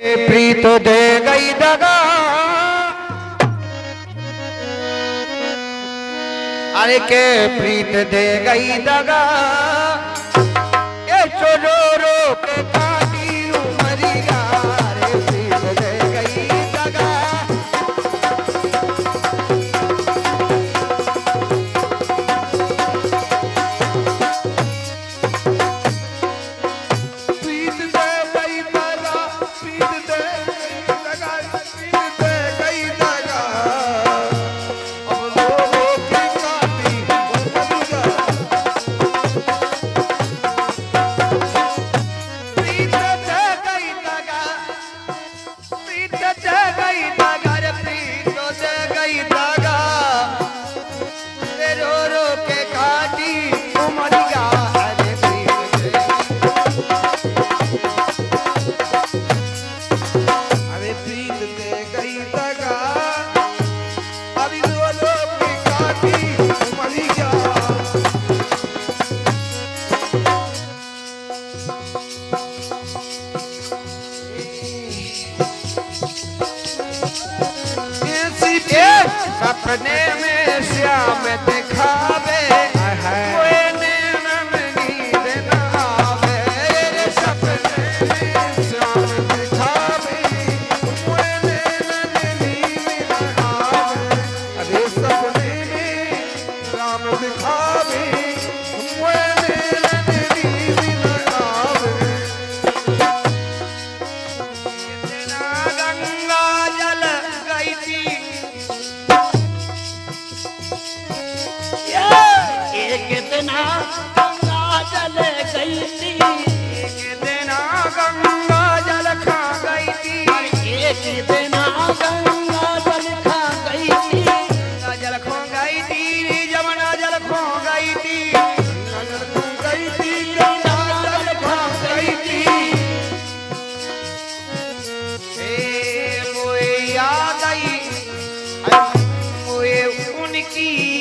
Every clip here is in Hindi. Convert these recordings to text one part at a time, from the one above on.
प्रीत दे गई दगा, अरे के प्रीत दे गई दगा, ये चोरो रो के काटी उमरिया, रे प्रीत दे गई दगा। सपने में श्याम दिखावे,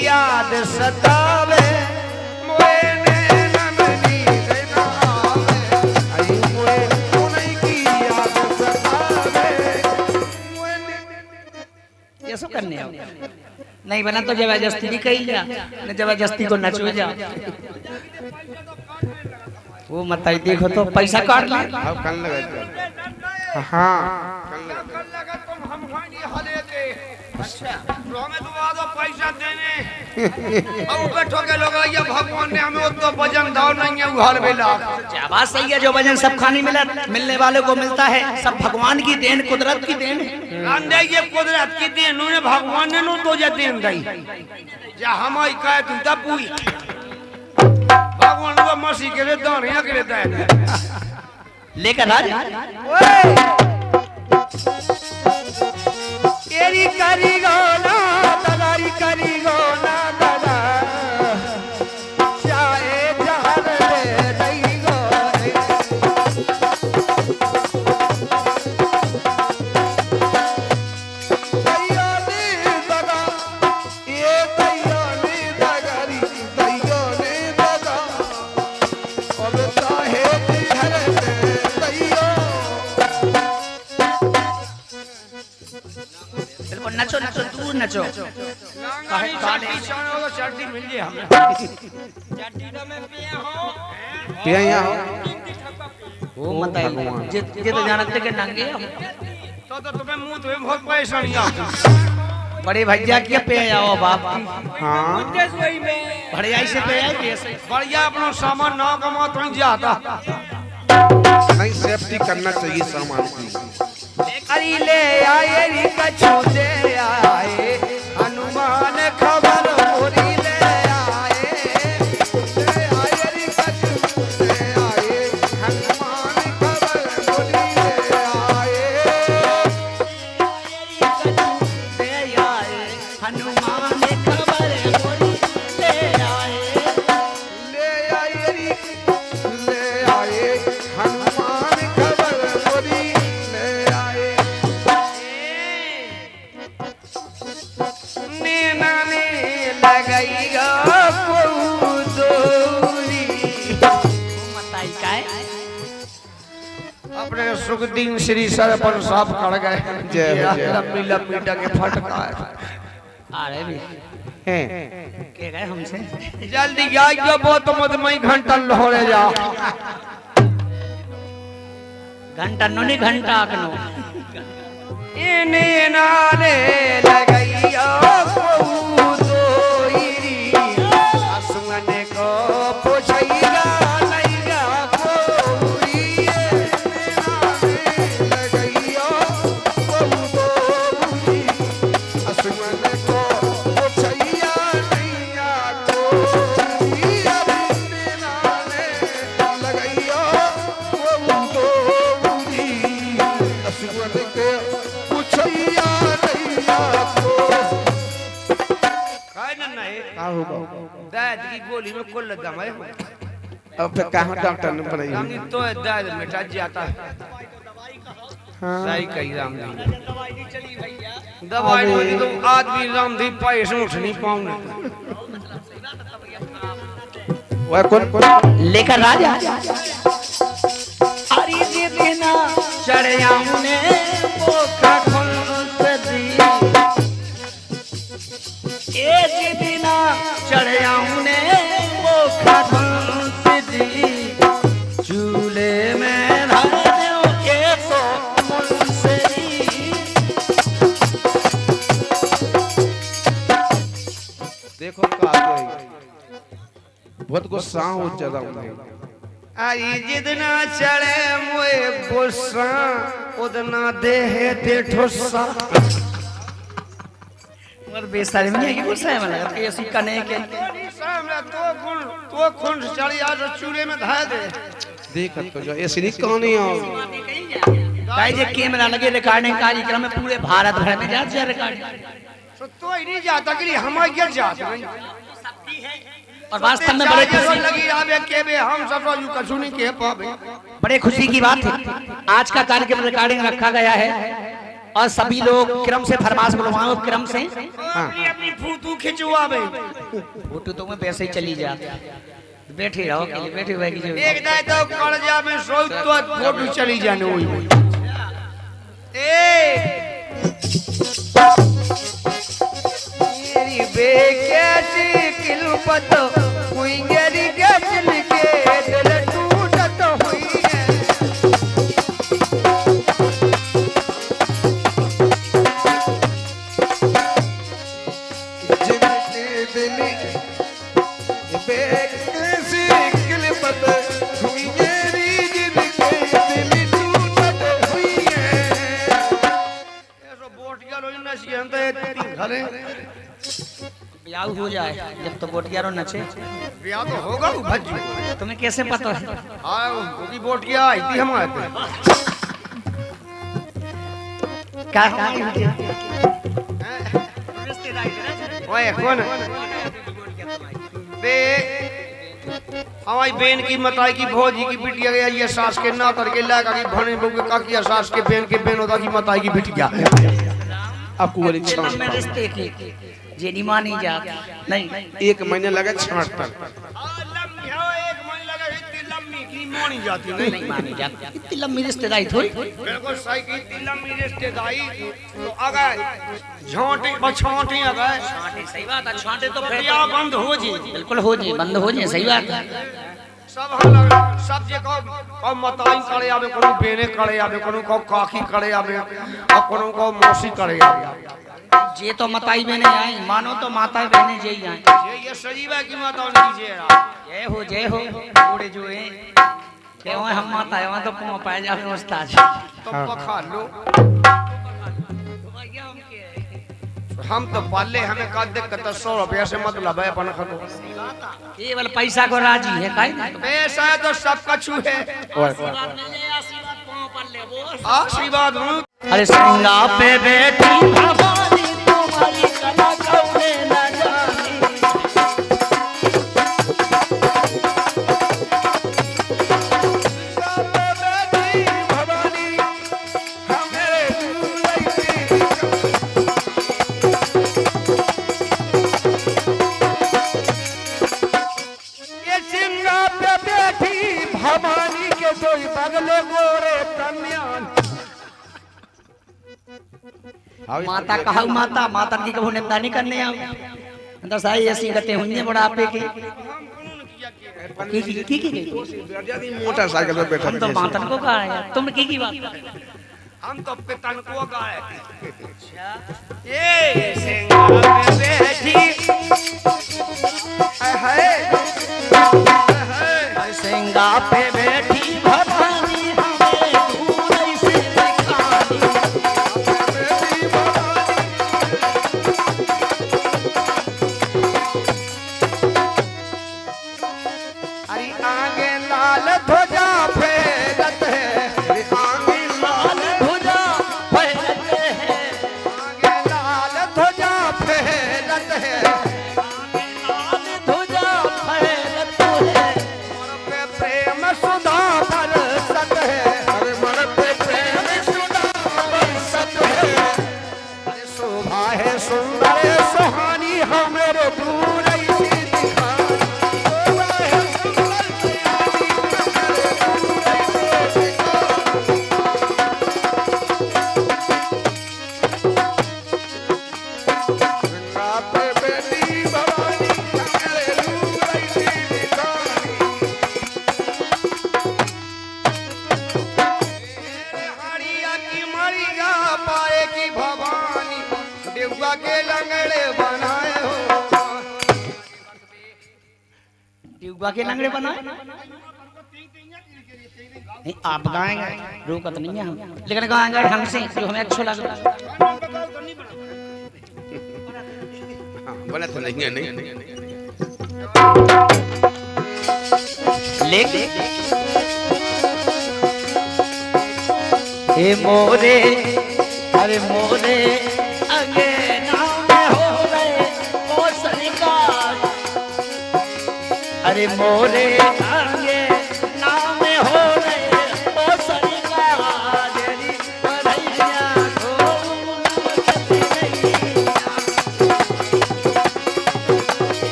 याद सतावे, मोए नैनन नींद न आवे, आई मोए उनकी याद सतावे, ये सब करने आओ नहीं बना तो जबरदस्ती भी कही जा, न जबरदस्ती को नचो जा। वो मत देखो तो पैसा काट ले, अब कल लगा। हाँ कल लगा तुम हम हले के। अच्छा हमें तो वादा पैसा देने अब बैठो के लोग ये भगवान ने हमें तो वजन दाव नहीं है उघार बेला। बात सही है, जो वजन सब खाने मिलने वाले को मिलता है, सब भगवान की देन, कुदरत की देन है। अंदे ये कुदरत की देन उन्हें भगवान ने नो तो जे देन दई जा हम आई कहे तू तब पूरी भगवान को मसीह के लिए दानिया के देता है लेकर आज तेरी करी गोना तगारी करी गोना दादा चाहे जहर दे दई गोरे दैया ने दगा ये दैया ने दगारी दैया ने दगा अब चाहे जहर दे दैया। नचो नचो दूर नचो चट्टी मिल जाए हमें में पिया हो वो मत जे तो जानते के नंगे तो तुम्हें मुंह तुम्हें बहुत परेशानी आ बड़े भैया क्या पे आओ बाप। हाँ बढ़िया से पे आए बढ़िया अपना सामान ना कमा तो जाता नहीं, सेफ्टी करना चाहिए सामान की। अरे ले आए री कछु दे आए हनुमान खबर मोरी ले आए री कछु दे आए हनुमान खबर मोरी ले आए हनुमान खबर मोरी ले आए री ले आए हनुमान खबर मोरी ले आए। सुखदीन श्री सर पर साफ कर गए जय हो, जय हो। लंबी लंबी डगे फटका अरे भी हैं के गए हमसे जल्दी जाइए बहुत मत मई घंटा लहरे जा घंटा नो नहीं घंटा कनो इने नाले लगैया को दोईरी आसमान को पोछैया लैया कोरी इने नाले लगैया को दोईरी आसमान को पोछैया लैया कोरी इने नाले लगैया को दोईरी आसमान को का होगा दाद की गोली में कुल दम है अब फिर कहाँ डॉक्टर ने बनाई राम जी तो दाद मिटा जाता है हाँ सही कही राम जी दवाई नहीं तो आदमी राम जी पैसे उठ नहीं पाऊंगे वह कौन लेकर राजा अरे जी बिना चढ़ियाऊं ने पोखा खुल दी एक बिना चढ़ियाऊं ने पोखा खुल दी चूल्हे में धर दो के तो मुंसरी देखो का कोई बहुत गुस्सा हो ज्यादा उन्हें आई जितना चढ़े मोए गुस्सा उतना देहे ते ठुस्सा मगर बेसारे में की गुस्सा है मतलब कि ऐसी कने के सामने तो खुंड चढ़ी आज चूल्हे में धा दे देखत तो जो ऐसी नहीं कहानी हो भाई जे कैमरा लगे रिकॉर्डिंग कार्यक्रम में पूरे भारत भर में जाते रिकॉर्डिंग तो ही नहीं जाता कि हमारे गिर जाता और वास्तव में बड़े खुशी लगी आवे के बे हम सब यू कछु नहीं कह पावे बड़े खुशी की बात है आज का कार्यक्रम रिकॉर्डिंग रखा गया है और सभी लोग क्रम से फरमाश बुलवाओ क्रम से अपनी अपनी फोटो खिंचवावे फोटो तो मैं वैसे ही चली जाती बैठे रहो के लिए बैठे हुए की एक दाई तो कर्जा में सो तो फोटो चली जाने हुई ए मेरी बेकैसी किल्पत हुई मेरी गजल के दिल टूटत हुई है जिनके दिल बेकैसी किल्पत हुई मेरी जिनके दिल टूटत हुई है ऐसा बोट गया लोग नसी अंदर घरे ब्याह हो जाए जब तो बोटियारो नचे ब्याह तो होगा वो भज्जी तुम्हें कैसे पता है हाँ वो बोट गया आई थी हमारे क्या ओए कौन बे हमारी बहन की मताई की भौजी की बिटिया गया ये सास के ना करके लगा कि भने बहू का किया सास के बहन होता की मताई की बिटिया आपको वाली छांट में रिश्ते की जे नहीं मानी जात नहीं एक महीने लगा छांट तक एक मन लगा इतनी लंबी की मानी जाती नहीं मानी जात इतनी लंबी रिश्तेदारी थोड़ी बिल्कुल सही की इतनी लंबी रिश्तेदारी तो अगर झोंटे बछोंटे अगर सही बात है छांटे तो फिर ब्याह बंद हो जी बिल्कुल हो जी बंद हो जी सही बात है सब हम लग सब जे को मताई करे आवे कोनो बेने करे आवे कोनो को काकी करे आवे और कोनो को मौसी करे आवे जे तो मताई बहने आई मानो तो माता बहने जे ही आई ये सजीवा की माता उनकी जय हो बूढ़े जो है क्यों हम माता है वहां तो पुआ पाए जावे उस्ताद तो पखा लो हम तो पाले हमें का दिक्कत 100 रुपया से मतलब है अपन खतो केवल पैसा को राजी है काई पैसा है तो सब कछु है आशीर्वाद अरे संगा पे बैठी भवानी तुम्हारी कला कौने न जानी भवानी के कोई बगले गोरे कन्या माता कहा माता माता की कभू निपटा नहीं करने आओ अंदर सारी ऐसी गते हुई बड़ा आपे की मोटरसाइकिल पे बैठा हम तो मातन को कहा है तुम की बात कर रहे हो? हम तो पितन को गाए ये सिंगार पे बैठी है सिंगा पे बैठी भवानी हमें दूर से दिखानी अरे आगे लाल ध्वजा फहरत है आगे लाल ध्वजा फहरत है आगे लाल ध्वजा फहरत है लाल ध्वजा फहरत है मन पे प्रेम सुधा बरसत है अरे मन पे प्रेम सुधा बरसत है अरे शोभा है सुंदर सुहानी हमारे दूर ऐसी दिखाई शोभा है सुंदर सुहानी हमारे दूर ऐसी दिखाई गंगा पे बैठी भवानी हमारे दूर ऐसी दिखाई हरिया की मरिया पाए की भवानी देवगा के लंगड़े बनाए हो युवा के लंगड़े बनाए नहीं आप गाएंगे रोकत नहीं है हम लेकिन गाएंगे ढंग से जो हमें अच्छा लग रहा है बना तो नहीं है नहीं लेकिन हे मोरे अरे मोरे अगे नाम हो रहे ओ सरकार अरे मोरे आगे नाम हो रहे ओ सरकार तेरी बधैया को नहीं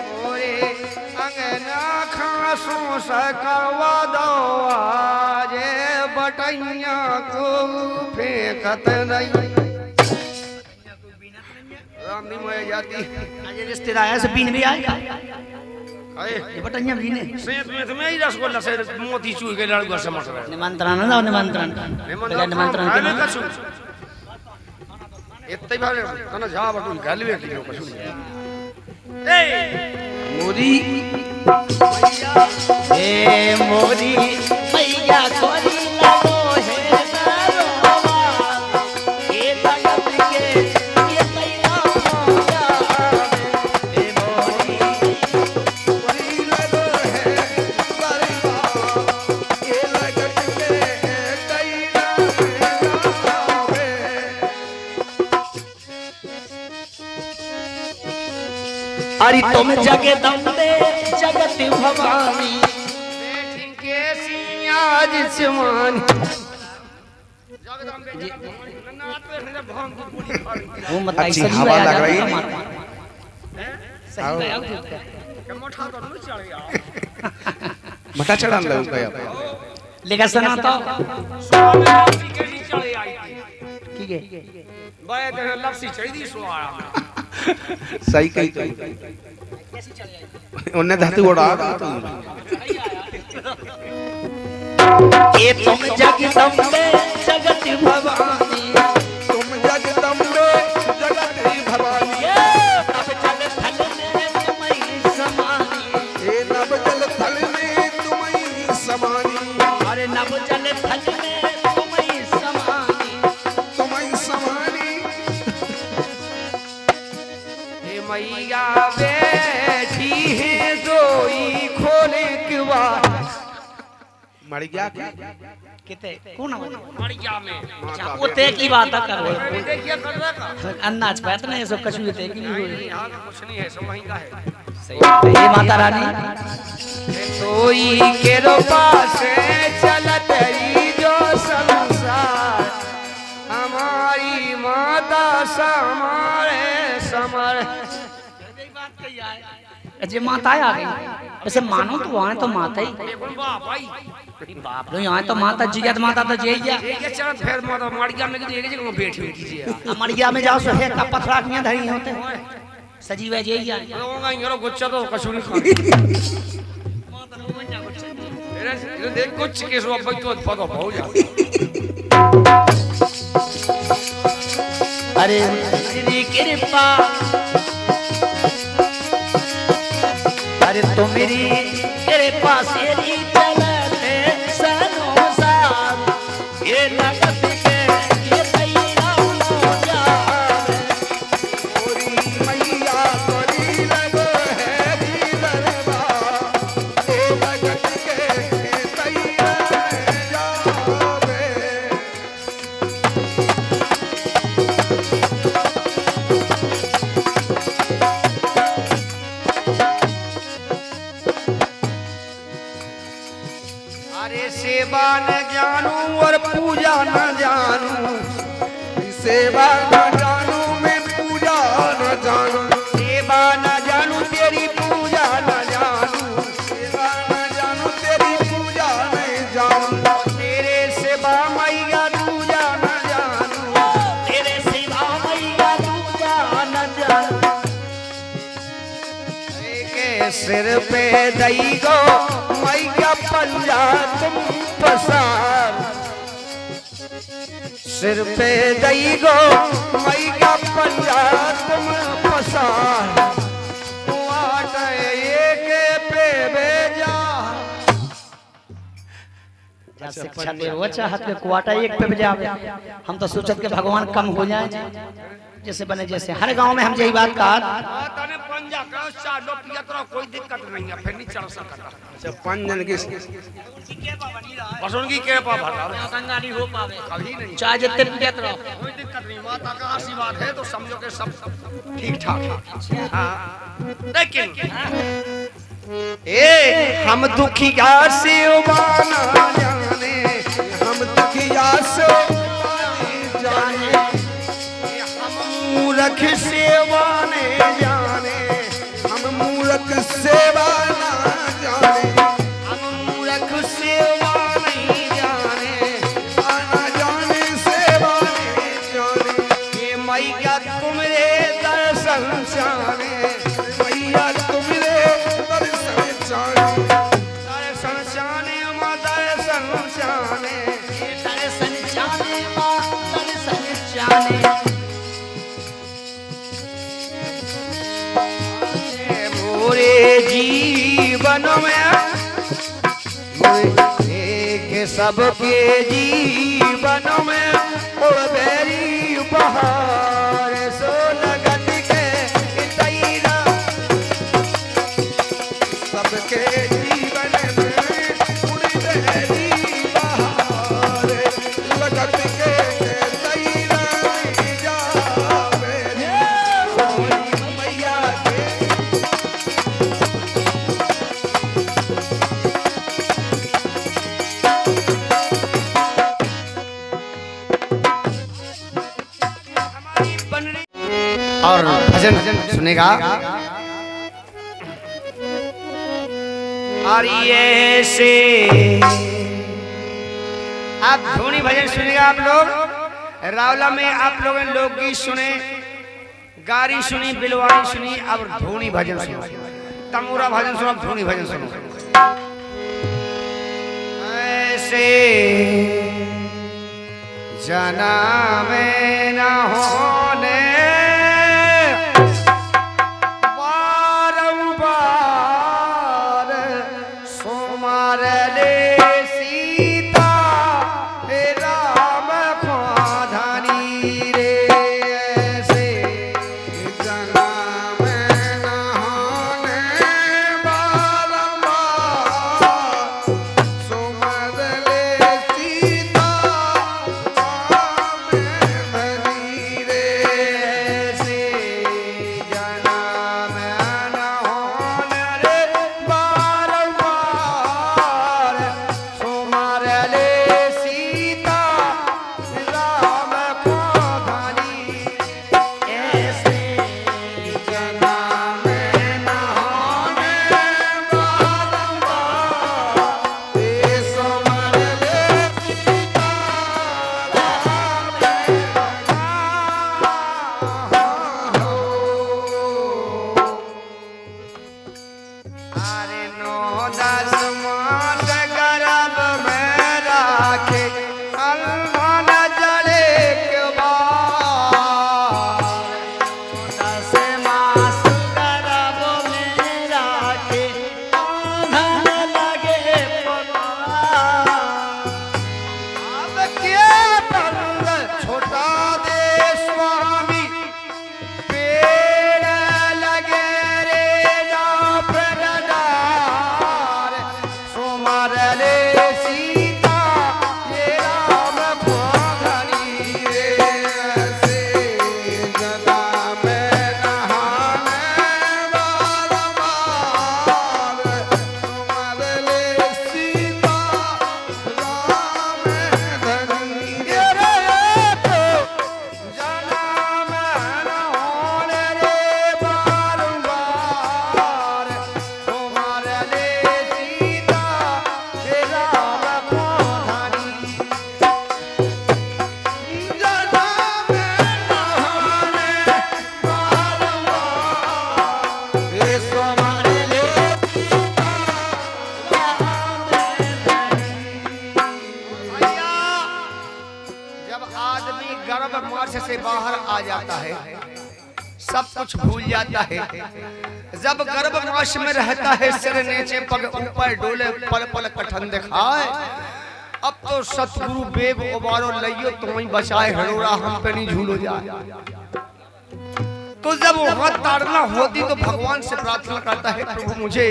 मोरे अंगना खासू सकवा दो आजे बटैया को फेंकत नहीं राम नहीं मोए जाती आज रिश्तेदार आया से पीन भी आएगा अरे ये बटनिया भी ने सेत में तो मैं ही रसगुल्ला से मोती चूई के लड़का से मस रहा निमंत्रण ना निमंत्रण बगैर निमंत्रण के मैं ना कछु इतने भारे तना जा बटू गलवे की नो कछु ए मोदी ए मोरी मैया कोरी लगो है दारोवा ये जगत के ये मैया मोया ए मोरी वही लगो है परिवार ये लगत के कैला जावे अरे तुम जगदम्बे जगत भवानी बैठी के सियाज सिमान जगदम्बे नन्नात पे मेरे भांग की पूरी खाली वो मत अच्छी ऐसा हवा नहीं लग रही है नहीं। सही गया के मोटा तो नहीं चढ़ गया मटा चढ़ा लग गया लेकिन सुना तो स्वामी के नी चढ़े आई थी ठीक है बाय ते लपसी चाहिदी सुआड़ा सही कही उन्हें धातु उड़ा तो ये तुम जगदम्बे जगत भवानी तुम जगदम्बे जगत भवानी अब जल थल में तुम्हारी समानी हे नव जल थल में तुम्हें समानी अरे नव जल थल में तुम्हारी समानी तुम्हें समानी हे मैया बैठी है दोई खोले के बाद मर गया क्या किते कौन मरिया में अच्छा वो ते की बात कर रहे मैंने देखिए कर रहा का अन्नाज पैत नहीं सब कछु ते की नहीं नहीं यहाँ का कुछ नहीं है सब वहीं का है सही ये माता रानी सोई के रोपा से चलत ही जो संसार हमारी माता समारे समर जे माता आ गई वैसे मानो तो वहां तो माता ही बाप भाई बाप लो यहाँ तो माता जिया माता तो जय जा ये चरण फिर माता मड़िया में के जगह बैठी हुई कीजिए मड़िया में जाओ सहे का पथरा किया धरी होते सजीव जय जा लोगा यारो गुच्छा तो कछु नहीं खाने ये देख कुछ के सो भाई तो पता हो जा अरे तेरी कृपा अरे तो मेरी कृपा से ही चलते सनों साथ ये लगत के ये तैयार हो जाए ओरी मैया तोरी लगो है दी दरबार ए लगत के तैयार जावे अरे सेवा न जानू और पूजा न जानू सेवा न जानू मैं पूजा न जानू सेवा न जानू तेरी पूजा न जानू सेवा न जानू तेरी पूजा नहीं जानू तेरे सेवा मैया पूजा न जानू तेरे सिवा मैया दूजा न जानू के सिर पे दई गो मैया पंजा तुम पसार सिर पे दई गो मैया पंजा तुम पसार तू आट एक पे बेजा शिक्षा दे वो चाहत के क्वाटा एक पे बजावे हम तो सोचत के भगवान कम हो जाए जैसे बने जैसे हर गांव में हम यही बात कहा तने पंजा का चालो पिया तो कोई दिक्कत नहीं है फिर नहीं चढ़ सकता अच्छा पंजन की बस उनकी कृपा भरा गंगा नहीं हो पावे कभी नहीं चाहे जितने पियत रहो कोई दिक्कत नहीं माता का आशीर्वाद है तो समझो के सब ठीक ठाक हाँ लेकिन ए हम दुखिया से उबाना जाने हम दुखिया से जाने हम मूर्ख सेवा ने जाने हम मूर्ख सेवा ना जाने हम मूर्ख सेवा नहीं जाने आना जाने सेवा नहीं जाने ये मैया तुमरे दर्शन जाने मैया तुमरे दर्शन जाने दर्शन जाने माँ दर्शन जाने दर्शन जाने माँ दर्शन जाने मोरे जीवन में एक सबके जीवन में उड़बेरी बहार सो लगत के तैरा सबके जीवन में उड़बेरी बहार लगत के तैरा जावे मैया के और भजन सुनेगा और ये से आप धोनी भजन सुनेगा आप लोग रावला में आप लोगों ने लोकगीत सुने गारी सुनी बिलवानी सुनी अब धोनी भजन सुनो तमूरा भजन सुनो धोनी भजन सुनो ऐसे जना में न होने ले सीता ये राम घोघरी रे ऐसे जना में नहाने वाला मार तुम ले सीता राम घरी रे तो जना में नहाने रे बारंबार तुम्हारे ले सीता हे राम घोघरी जना में नहाने बारंबार हे तुम्हारे ले भैया जब आदमी गर्भ मार्च से बाहर आ जाता है सब कुछ भूल जाता है। जब गर्भ मास में रहता है सिर नीचे पग ऊपर डोले पल पल कठन दिखाए। अब तो सतगुरु बेग उबारो लइयो तुम्हें बचाए हरोरा हम पे नहीं झूलो जाए। तो जब वहां ताड़ना होती तो भगवान से प्रार्थना करता है प्रभु मुझे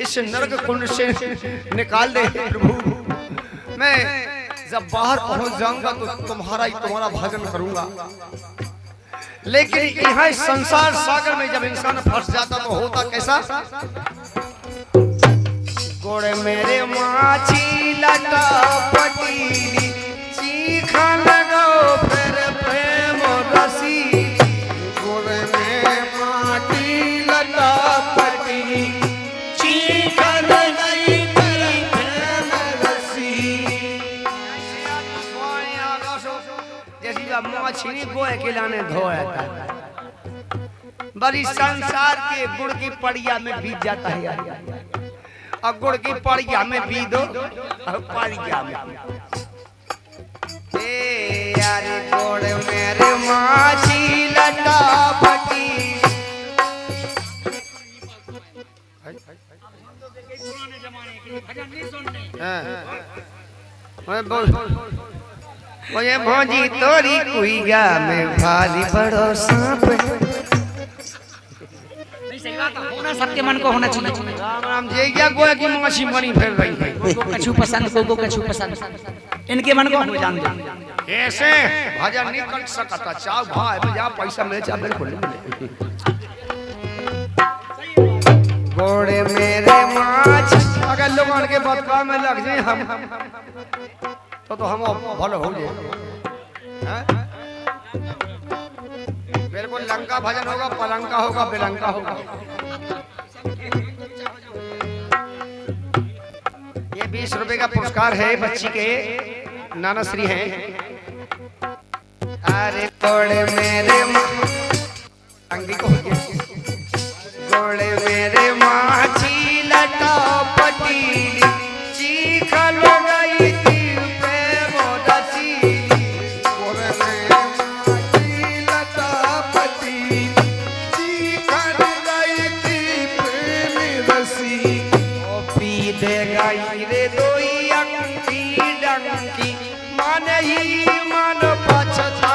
इस नरक कुंड से निकाल दे प्रभु। मैं जब बाहर पहुंच जाऊंगा तो तुम्हारा भजन करूंगा। लेकिन यहाँ इस संसार सागर में जब इंसान फंस जाता तो होता कैसा। गोड़े मेरे माछी लटा पटीली चीखा लगाओ फिर प्रेम रसी। गोड़े में माटी लटा पटीली चीखा लगाई प्रेम रसी। जैसी मछली गोए के लाने धोया बड़ी संसार के गुड़ की पड़िया में बीत जाता है यार। और गुड़ की पड़िया में बीत दो और पड़िया में ए यार गुड़ मेरे माछी लटा पटी। ओए भौजी तोरी कुइया में भारी बड़ो सांप। होना सबके मन को होना चाहिए। राम राम जी क्या गोया की मछली मरी फिर रही है। को कछु पसंद को कछु पसंद इनके मन को हो जान दे। ऐसे भजन नहीं कर सकता चाव भाई जा पैसा मिले चा बिल्कुल गोड़े मेरे माछ। अगर लोगों के बदका में लग जाए हम तो हम भलो हो जाए। बिल्कुल लंका भजन होगा पलंका होगा बेलंका होगा। ये 20 रुपए का पुरस्कार है बच्ची के नाना श्री हैं। अरे गोड़े मेरे अंगी को गोड़े मेरे माछी लटा पटीली चीखा लगाई थी प्रेम रसीली। गोड़े मेरे माछी लटा पटीली चीखा लगाई थी प्रेम रसीली। ओ पी दे गई रे दोई अंकी डंकी मन ही मन पछता।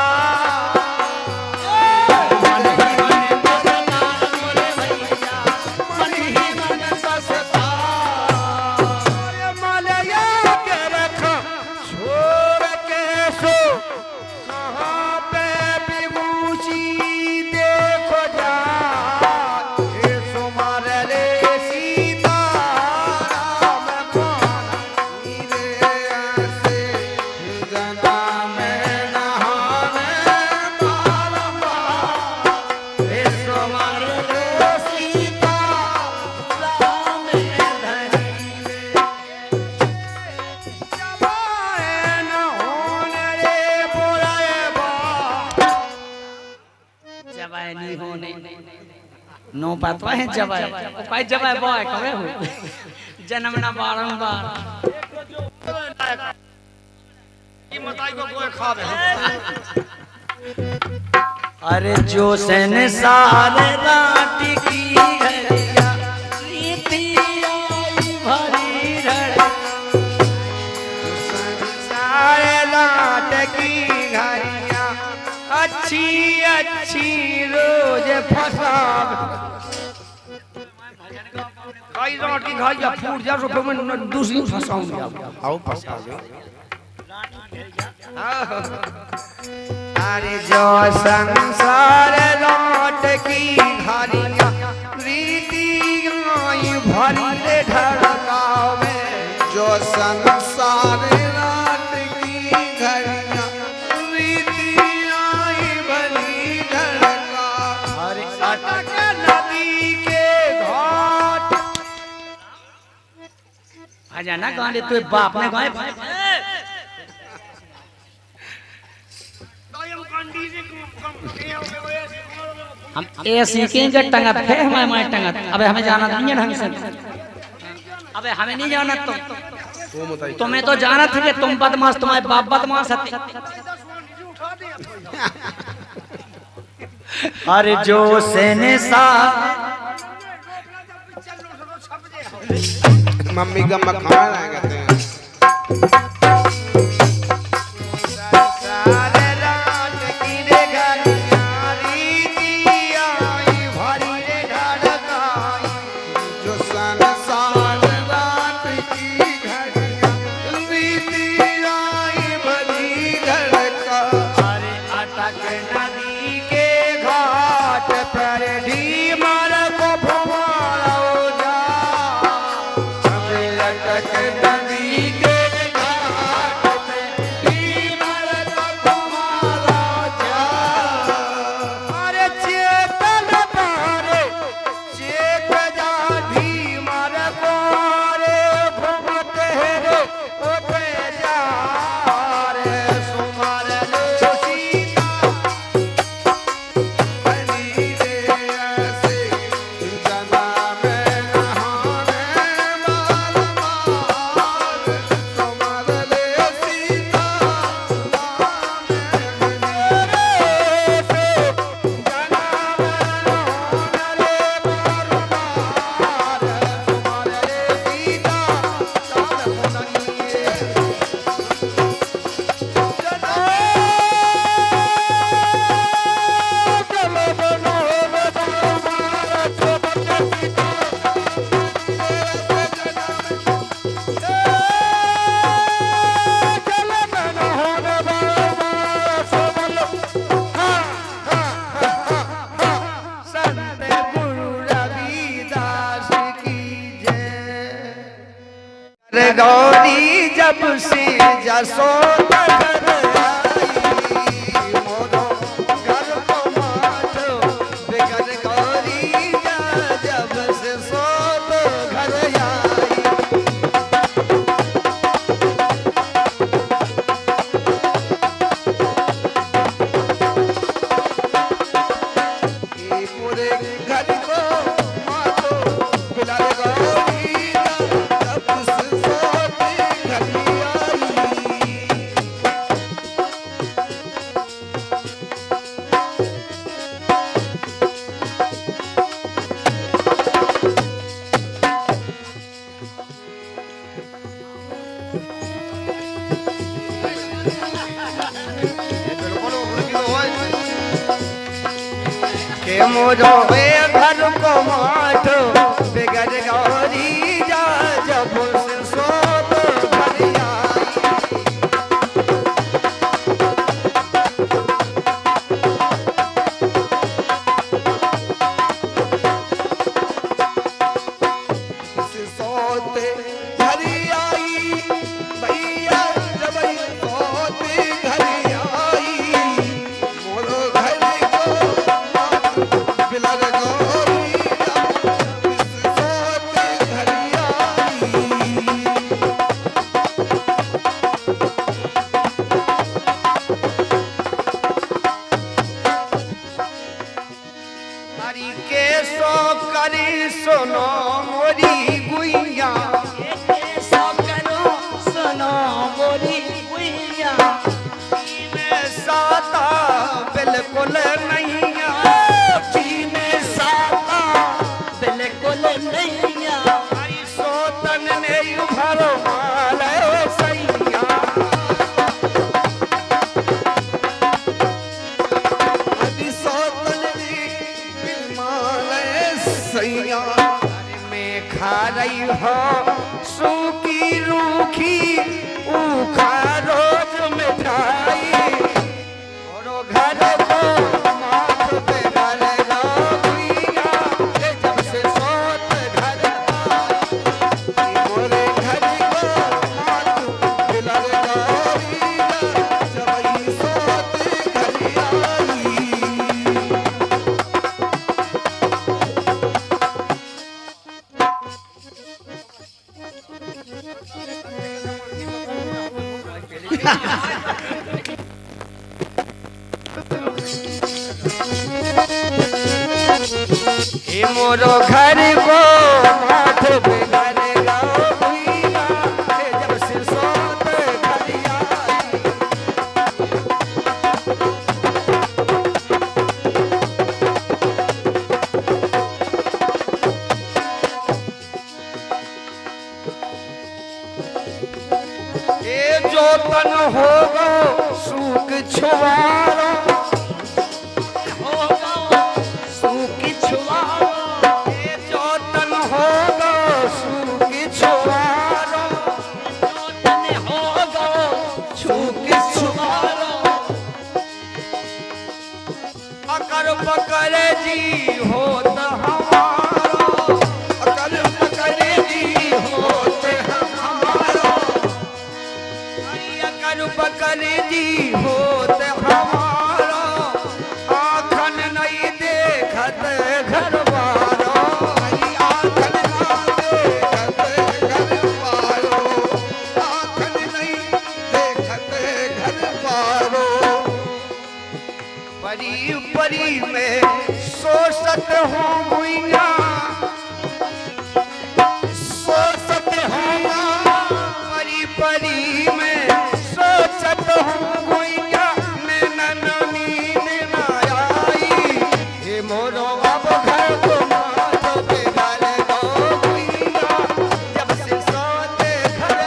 नो पातवा है जवाय काय जवाय बॉय कहे हो जन्मना बारंबार ये बताई को कोई खावे। अरे जो सन सारे राटी की घरिया रीति आई भरी रण सारे राट की घरिया अच्छी अच्छी रोज फसा। आई रोट की खाई जा फूट जा रुपए में दूसरी फंसाऊंगा आओ फंसा दो अरे जो संसार लौट की घरिया रीति आई भरी रे ढड़कावे जो संसार रात की घड़ियां रीति आई भली धड़का अरे अटक नदी के घाट आ जाना गाने तो बाप ने गाए हम ए सीखेंगे टंगा फिर हमारे टंगा अबे हमें जाना नहीं है ढंग से अबे हमें नहीं जाना तुम्हें तो जाना था कि तुम बदमाश तुम्हारे बाप बदमाश है अरे जो सेने सा मम्मी का मखान आए कहते हैं सारे रात की रे घरिया रीति आई भरी रे ढड़काई जो संसार रात की घड़ियां रीति आई भली धड़का अरे अटक नदी के घाट पर ढीमर को फुमारो जा अबे अटक नदी के घाट पे ढीमर को तुम्हारा जा अरे चेतन पारे चेत जा ढीमर को रे फुमते रे ओते जा रे सुमर लो सीता बनी रे ऐसे जना में नहाने मार तुम्हारे ले सीता संत गुरु रविदास की जय गौरी जब से जसोदा घर आई मोरो घर को माथो बेगर गौरी जब से सोत घर आई ये पूरे घर को मातो बुला गौरी जब से सोती घड़ी आई के मोरो ए घर को माठो बिगड़ गौरी जा जब से सोत घर आई से सोते घड़ी आई भैया जब सोती घड़ी आई मोरो घर को बुला गौरी हे मोरो घर को माथ पे घर गाओ भैया जब सिर सोत खलिया ये जो तन होगा सूख छुआरो पकड़े जी होत हमारो अकल पकड़े जी होत हमारो अकल पकड़े जी होत हमारो आँखन नहीं देखत घर वालो आँखन ना देखत घर वालो आँखन नहीं देखत घर वालो परी परी में सोचत हूँ भुइया सोचत हूँ परी परी में सोचत हूँ भुइया नैनन नींद न आई हे मोरो अब घर को माथ पे घर दो भुइया जब से सोते घर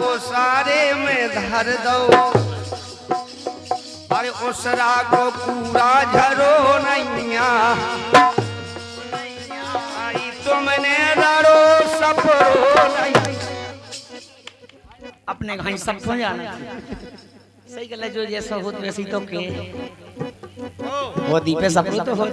ओसारे में धर दो अरे ओसरा को पूरा झरो नैया तुमने रड़ो सपरो नहीं अपने घर सब हो जाना सही गले जो जैसा हो वैसी तो के वो दीपे सब तो हो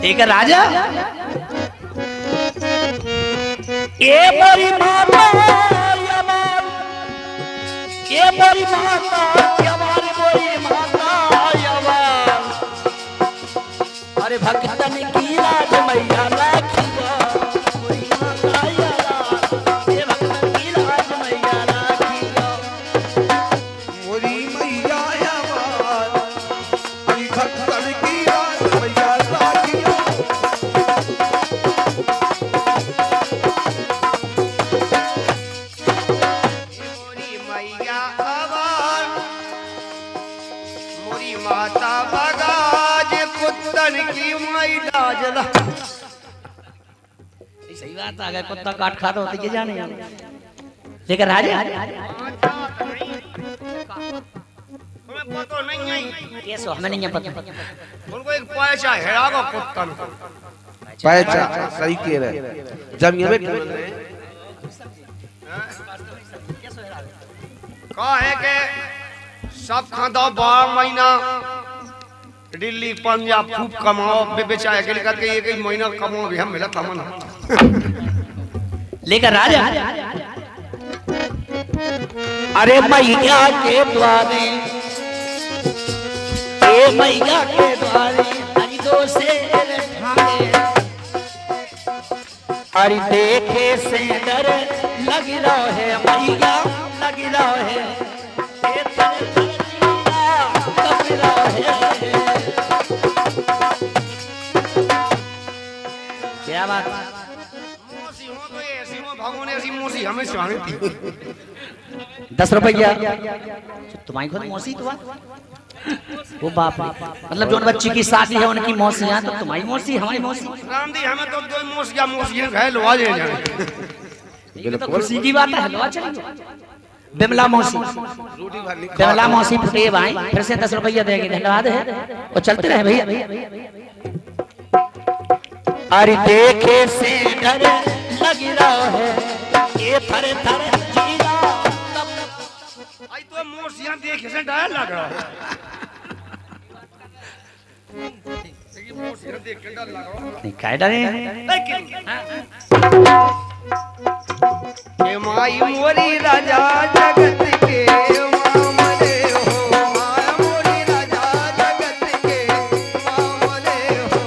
एक राजा ये बड़ी माता ये बड़ी माता यवान बड़ी माता यवान अरे भक्तन की राज मैया राखिया बड़ी माता यवान ये भक्तन की राज मैया राखिया मोरी मैया यवान अरे भक्तन की राज मैया राखिया माता बगाज कुत्तन की मैला जला सही बात आ गया कुत्ता काट खाता होती के जाने लेकिन राजा तुम्हें पता नहीं है ये सो हमें नहीं पता उनको एक पैसा हेरागा कुत्तन पैसा सही कह रहे जब ये कहा है कि सब खादा 12 महीना दिल्ली पंजाब खूब कमाओ बेचाए के लिए एक ही महीना कमाओ भी हम मिला था मन लेकर राजा अरे मैया के द्वारे ए मैया के द्वारे हरि दो से ठाणे अरे देखे से डर लग रहा है मैया लग रहा है ये थर थर लग रहा है। क्या बात मौसी हो तो ऐसी हो भगवान ऐसी मौसी हमें चाहे थी 10 रुपया तुम्हारी खुद मौसी तो वो बाप मतलब जो बच्ची की शादी है उनकी मौसी है तो तुम्हारी मौसी हमारी मौसी राम दी हमें तो दो मौसियां मौसियां घायल हो जाए ये तो खुशी की बात है हलवा चलेगा। बिमला मौसी रोटी भरनी बिमला मौसी फटे भाई फिर से 10 रुपया देगी धन्यवाद है और चलते रहे भैया। अरे देखे से डर लग रहा है ये थर थर जीरा आई तो मौसियां देखे से डर लग रहा है मौसियां देख के डर लग रहा नहीं काय डरे लेकिन के माई मोरी राजा जगत के मामले हो माया मोरी राजा जगत के मामले हो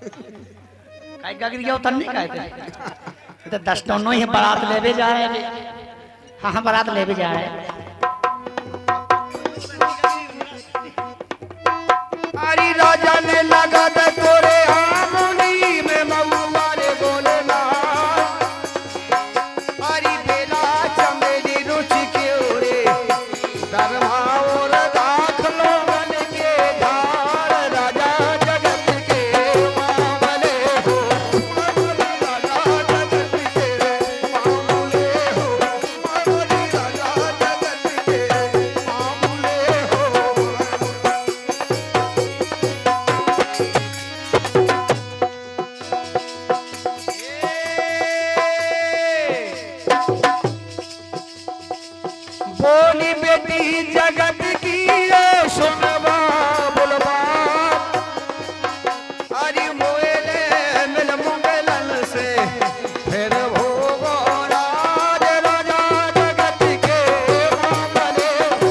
काय गगरी गया उतर नहीं काय तो 10 टन ही बारात लेवे जा रहे हैं। हाँ बारात लेवे जा रहे हैं। अरे राजा ने लगा दे तोरे हारमोनी में मऊआ रे बोले ना अरे बेला चमेली रुचि के ओरे दरमा और दाखलो मन के धार राजा जगत के मामले हो राजा जगत के मामले हो राजा जगत के मामले हो। बोली बेटी जगत की रे सुनवा बोलबा अरे मोएले मिल मुंगलन से फिर भोगो राज राजा जगत के मामले हो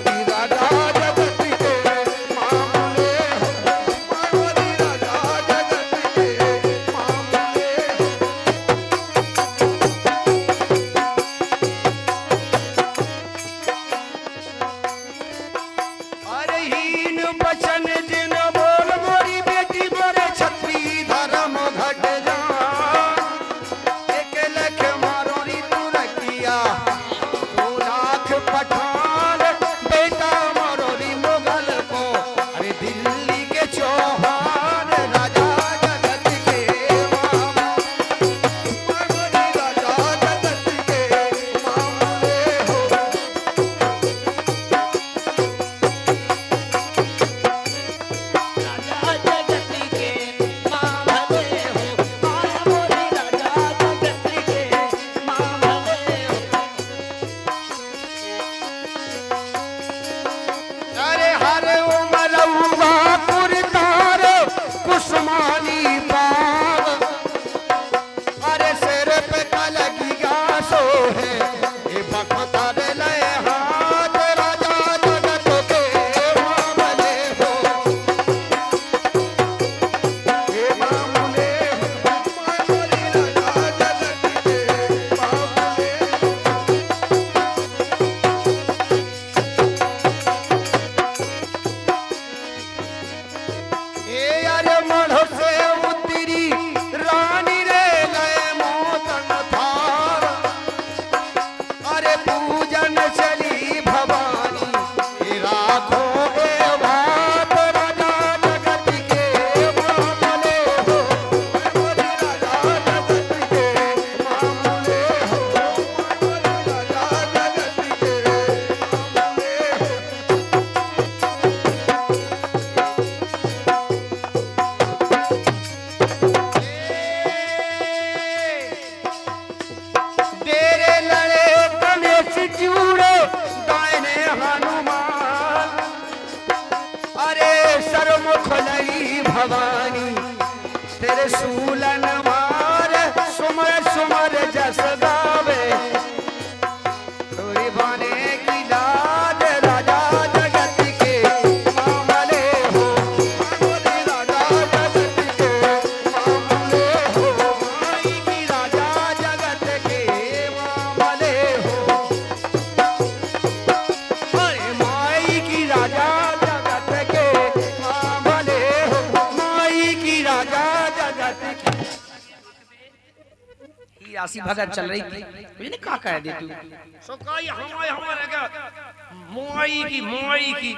राजा जगत के मामले हो राजा जगत के मामले हो। प्यासी भगत चल रही थी मुझे नहीं कहा कह दे तू सो काई हमारे क्या मोई की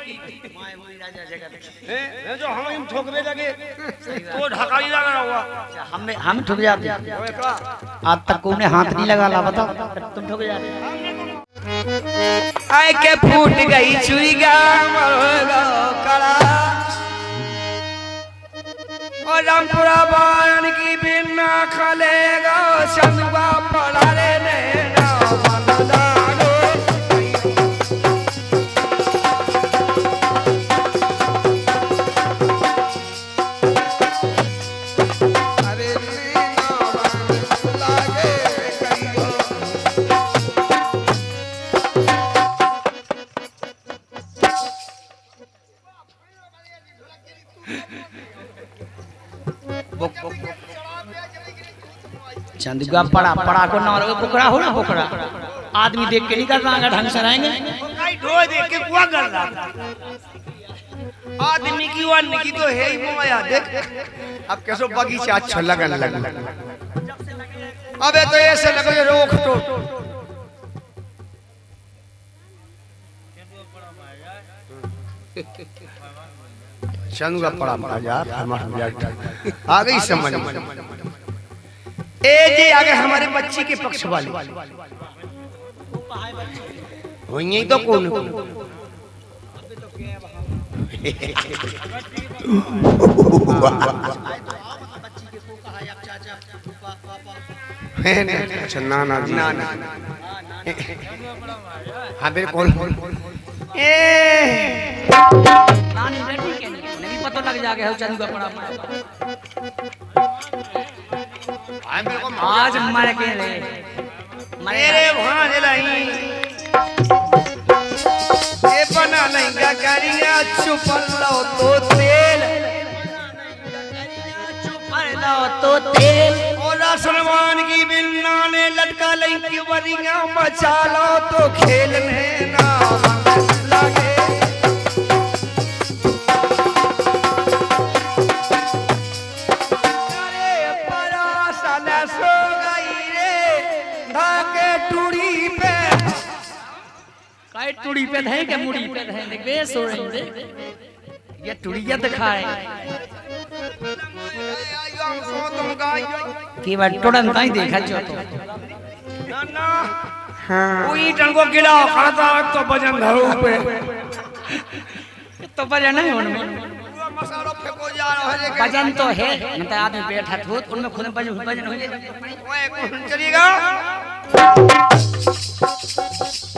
हैं जो हम ठोकने लगे तो ढकाई लगा हुआ हम ठुक जाते आज तक कोने हाथ नहीं लगा ला बताओ तुम ठुक जाते आए के फूट गई चुईगा मरोगा कड़ा और रामपुरा बारण की बिना खलेगा चंदुआ पड़ा रे नैना बनदानो अरे नैना लागे कहियो चंदुआ पड़ा को ना रो पोखरा हो ना पोखरा आदमी देख के नहीं कर रहा ढंग से रहेंगे काई ढो देख के कुआ कर रहा आदमी की वन की तो है ही मोया देख अब कैसो बगीचा अच्छा लगन लग अबे तो ऐसे लगे रोक टोक चंदुआ पड़ा यार आ गई समझ ए जे आगे हमारे बच्ची के पक्ष वाले वही तो कौन अच्छा ना हाँ बिल्कुल नानी बेटी के नहीं पता लग जाके हो चंदुआ पड़ा आज मर के ले मेरे वहां लाई ये बना लेंगे गरिया छुपल लो तो तेल छुपल लो तो तेल और सलमान की बिन्ना ने लटका लेंगे वरिया मचा लो तो खेलने ना लगे टुड़ी पे है के मुड़ी पे है देख बे सो रही दे ये टुड़िया दिखाए की बात टोड़न ताई देखा जो तो ना हां कोई टंगो गिला खाता तो वजन धरो पे तो वजन है उनमें मसाला फेंको जा रहा है वजन तो है न तो आदमी बैठा हो उनमें खुद वजन हो जाए ओए कौन चलेगा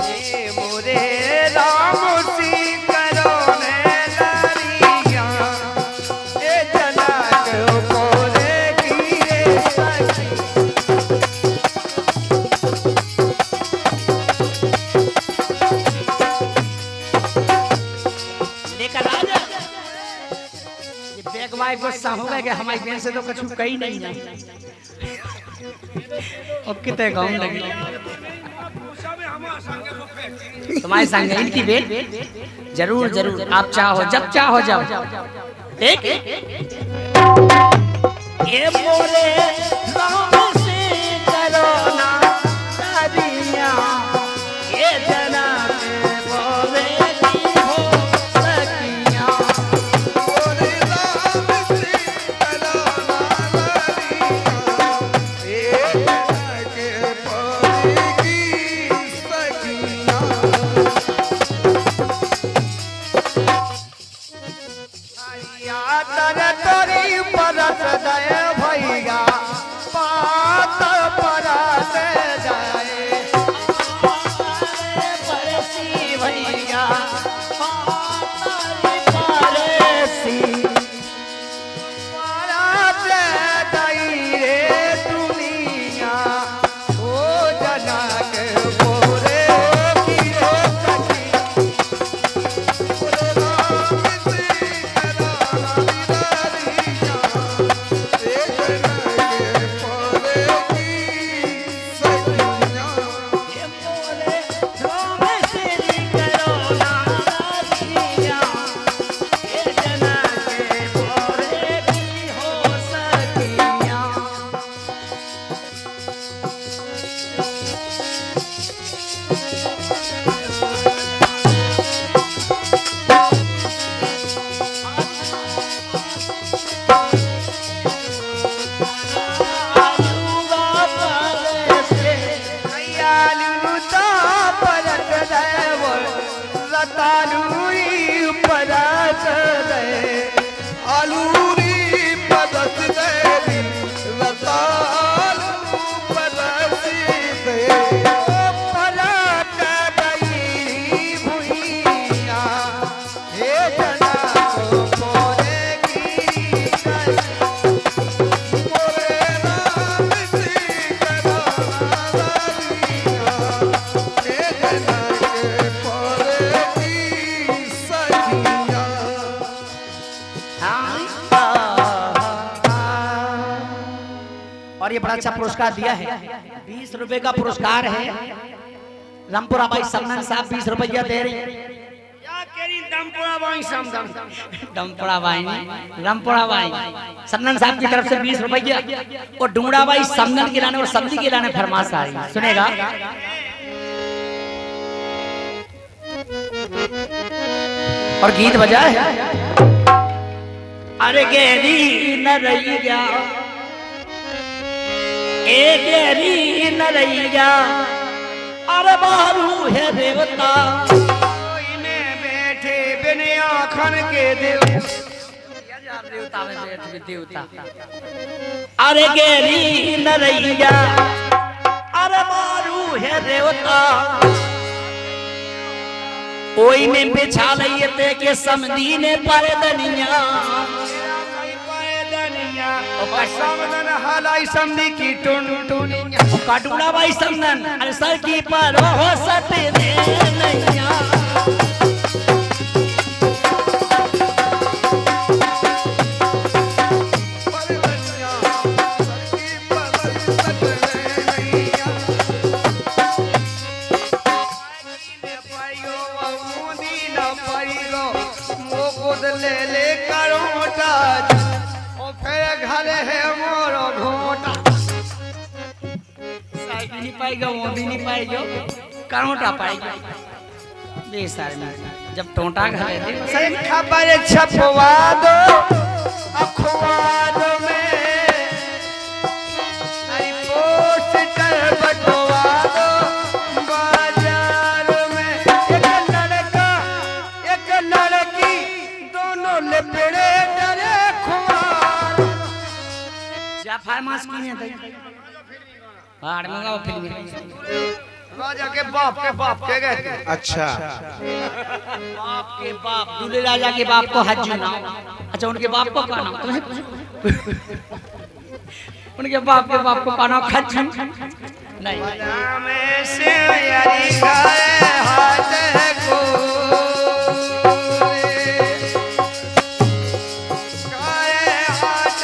ए मोरे राम सी करो ने लारिया ए जना को कोरे की रे सखी लेकर आ जा ये बैग वाइफ गुस्सा हो गया कि हमारी बहन से तो कुछ कही नहीं ना और कितने गाँव लगी तुम्हारे संग इनकी बेट जरूर आप चाहो जब चाहो जब एक ये मोरे राम से करो ना सारिया ये जना में बोले की हो सकिया मोरे राम से करो ना सारिया ए के परी की सकिया या तर तोरी परत दय भैया और ये बड़ा अच्छा पुरस्कार दिया है, 20 रुपए का पुरस्कार है। रामपुरा भाई समनन साहब 20 रुपया दे रही हैं। डमपुरा भाई रामपुरा भाई समनन साहब की तरफ से 20 रुपया और डूंगड़ा भाई समनन के लाने और सब्जी के लाने फरमाइश आ रही है, सुनेगा। और गीत बजा है, अरे गेरी न रही गया, ए गेरी न रही गया, अरे बारू है देवता बैठे बिन आखन के देवता में बैठ देवता, अरे गेरी न रही गया, अरे बारू है देवता, ओई ने बिछा लइए ते के समधी ने पर दनिया, समदन हलाई समधी की टुन टुनिया, काटूड़ा भाई समदन अलसर की पर हो सते दे नैया, ले करोटा और फिर घर है मोरो घोटा, साइकिल नहीं पाएगा, वो भी नहीं पाएगा, करोटा पाएगा। बेसार में जब टोटा घर है सही खबर छपवा दो अखबार में, आई पोस्टर बटवा दो बाजार में, एक लड़का एक लड़की दोनों लिपड़े डरे खुमार, जा फरमाइश की नहीं थी बाहर मंगाओ फिल्म राजा के बाप के गए थे। अच्छा बाप के बाप दूल्हे राजा के बाप को हज नाम, अच्छा उनके बाप को का नाम तुम्हें, उनके बाप को का नाम खज नहीं, में से यारी गाए हाथ को गाए हाथ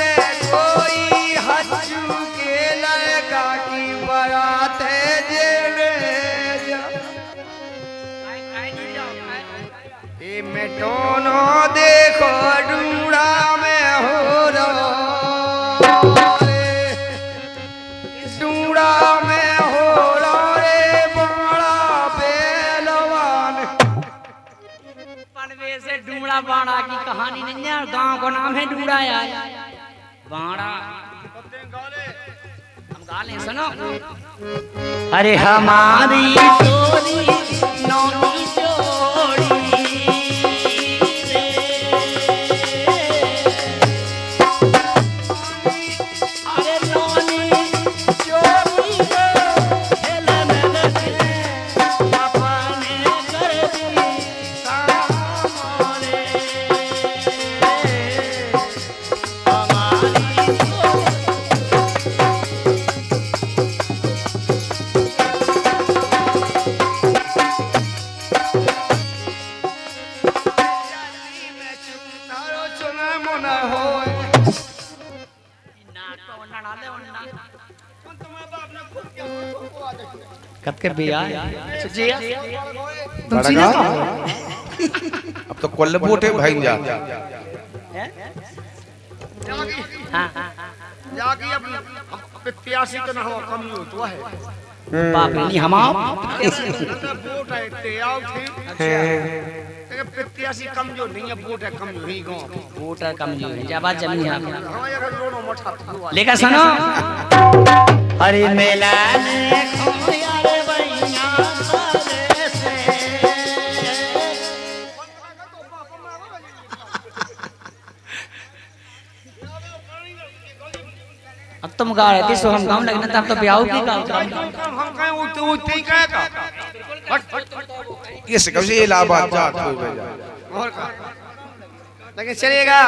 कोई हजू के लड़का की बारात है जेने ये मैं दोनों देखो डूड़ा में हो रहा, डूड़ा में हो रहा रे बड़ा बेलवान, पनवे से डूड़ा बाड़ा की कहानी नहीं है, गांव का नाम है डूड़ा यार, बाड़ा हम गा ले सुनो, अरे हमारी टोली नौनी जोड़ी रे, अरे नौनी जोड़ी रे, हेलन लगे अपने कर दी सामने, हमारी कब के बिया तुम बड़ा सीधा गा? अब तो कोल्ले बोटे भाई जा जाके अब प्यासी का ना हो कमी हो तो है बाप रे नहीं हम आओ वोट है ते आओ थे ते प्रत्याशी कमजोर नहीं है वोट है कमजोर ही गांव वोटर कमजोर है जाबाद जमी है हां यार दोनों मोटा लेकर सुनो हरी मेला ने खोया रे भैया सारे से अब तुम गा रहे थे सो हम गाँव लगना तब तो ब्याह की गाँव हम कहें उतने ही कहेगा ये से कभी इलाहाबाद जात हो गया और का लेकिन चलेगा